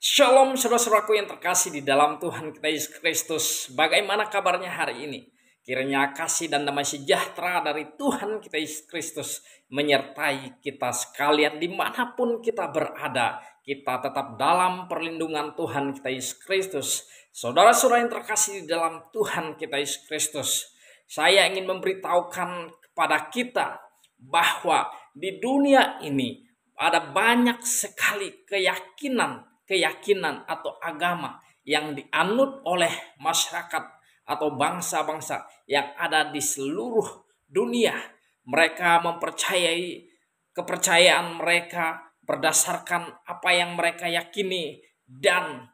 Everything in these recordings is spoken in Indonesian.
Shalom saudara-saudaraku yang terkasih di dalam Tuhan kita Yesus Kristus. Bagaimana kabarnya hari ini? Kiranya kasih dan damai sejahtera dari Tuhan kita Yesus Kristus menyertai kita sekalian dimanapun kita berada. Kita tetap dalam perlindungan Tuhan kita Yesus Kristus. Saudara-saudara yang terkasih di dalam Tuhan kita Yesus Kristus, saya ingin memberitahukan kepada kita bahwa di dunia ini ada banyak sekali keyakinan atau agama yang dianut oleh masyarakat atau bangsa-bangsa yang ada di seluruh dunia. Mereka mempercayai kepercayaan mereka berdasarkan apa yang mereka yakini, dan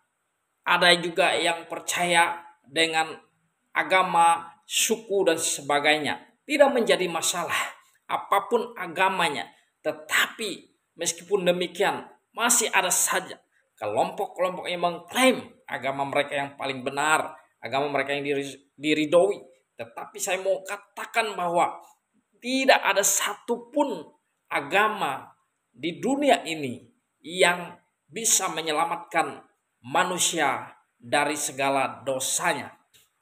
ada juga yang percaya dengan agama, suku dan sebagainya. Tidak menjadi masalah apapun agamanya, tetapi meskipun demikian masih ada saja kelompok-kelompok yang mengklaim agama mereka yang paling benar, agama mereka yang diridhoi. Tetapi saya mau katakan bahwa tidak ada satupun agama di dunia ini yang bisa menyelamatkan manusia dari segala dosanya.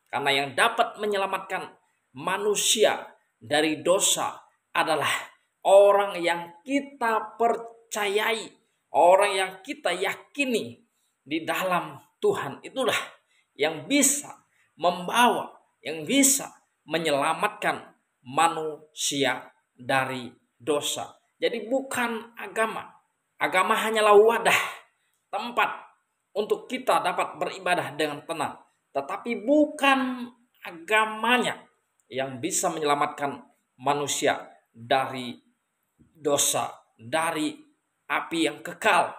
Karena yang dapat menyelamatkan manusia dari dosa adalah orang yang kita percayai, orang yang kita yakini di dalam Tuhan. Itulah yang bisa membawa, yang bisa menyelamatkan manusia dari dosa. Jadi bukan agama. Agama hanyalah wadah, tempat untuk kita dapat beribadah dengan tenang. Tetapi bukan agamanya yang bisa menyelamatkan manusia dari dosa, dari api yang kekal,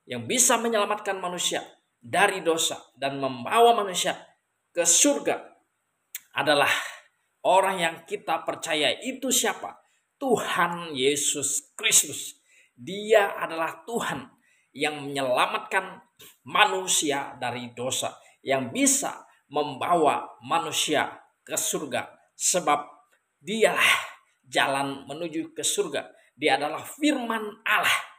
yang bisa menyelamatkan manusia dari dosa dan membawa manusia ke surga adalah orang yang kita percaya. Itu siapa? Tuhan Yesus Kristus. Dia adalah Tuhan yang menyelamatkan manusia dari dosa, yang bisa membawa manusia ke surga, sebab dialah jalan menuju ke surga. Dia adalah firman Allah.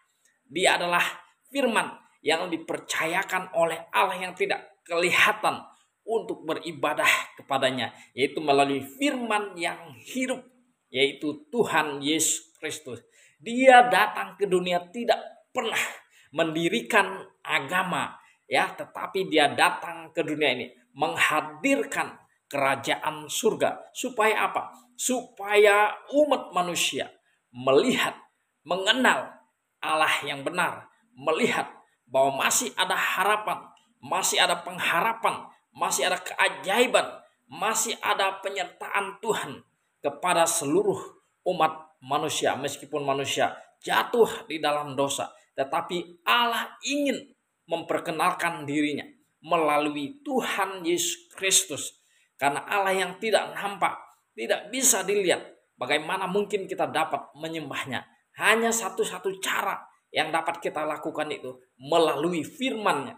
Dia adalah firman yang dipercayakan oleh Allah yang tidak kelihatan untuk beribadah kepadanya, yaitu melalui firman yang hidup, yaitu Tuhan Yesus Kristus. Dia datang ke dunia tidak pernah mendirikan agama, tetapi dia datang ke dunia ini menghadirkan kerajaan surga. Supaya apa? Supaya umat manusia melihat, mengenal Allah yang benar, melihat bahwa masih ada harapan, masih ada pengharapan, masih ada keajaiban, masih ada penyertaan Tuhan kepada seluruh umat manusia. Meskipun manusia jatuh di dalam dosa, tetapi Allah ingin memperkenalkan dirinya melalui Tuhan Yesus Kristus. Karena Allah yang tidak nampak, tidak bisa dilihat, bagaimana mungkin kita dapat menyembahnya? Hanya satu-satu cara yang dapat kita lakukan itu melalui firman-Nya.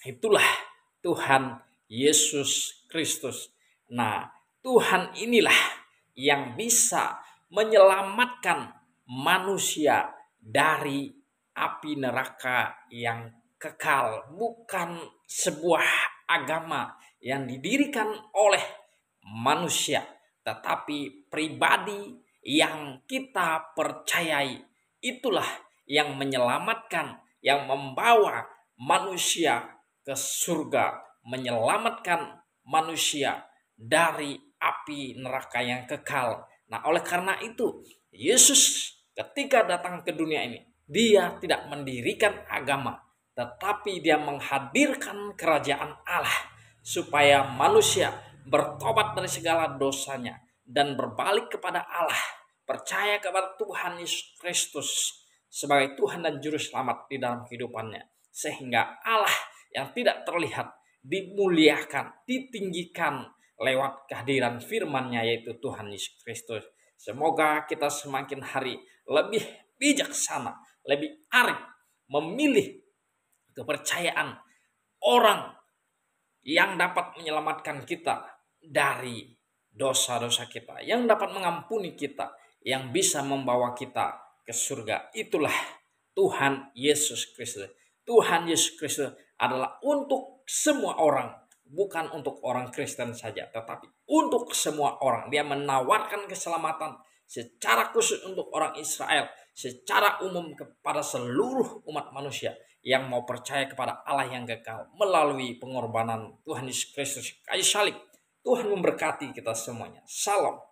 Itulah Tuhan Yesus Kristus. Nah, Tuhan inilah yang bisa menyelamatkan manusia dari api neraka yang kekal. Bukan sebuah agama yang didirikan oleh manusia, tetapi pribadi yang kita percayai. Itulah yang menyelamatkan, yang membawa manusia ke surga, menyelamatkan manusia dari api neraka yang kekal. Nah, oleh karena itu, Yesus ketika datang ke dunia ini, dia tidak mendirikan agama, tetapi dia menghadirkan kerajaan Allah supaya manusia bertobat dari segala dosanya dan berbalik kepada Allah, percaya kepada Tuhan Yesus Kristus sebagai Tuhan dan Juru Selamat di dalam kehidupannya. Sehingga Allah yang tidak terlihat dimuliakan, ditinggikan lewat kehadiran firman-Nya, yaitu Tuhan Yesus Kristus. Semoga kita semakin hari lebih bijaksana, lebih arif memilih kepercayaan orang yang dapat menyelamatkan kita dari dosa-dosa kita, yang dapat mengampuni kita, yang bisa membawa kita ke surga. Itulah Tuhan Yesus Kristus. Tuhan Yesus Kristus adalah untuk semua orang, bukan untuk orang Kristen saja, tetapi untuk semua orang. Dia menawarkan keselamatan secara khusus untuk orang Israel, secara umum kepada seluruh umat manusia yang mau percaya kepada Allah yang kekal melalui pengorbanan Tuhan Yesus Kristus kayu salib. Tuhan memberkati kita semuanya. Salam.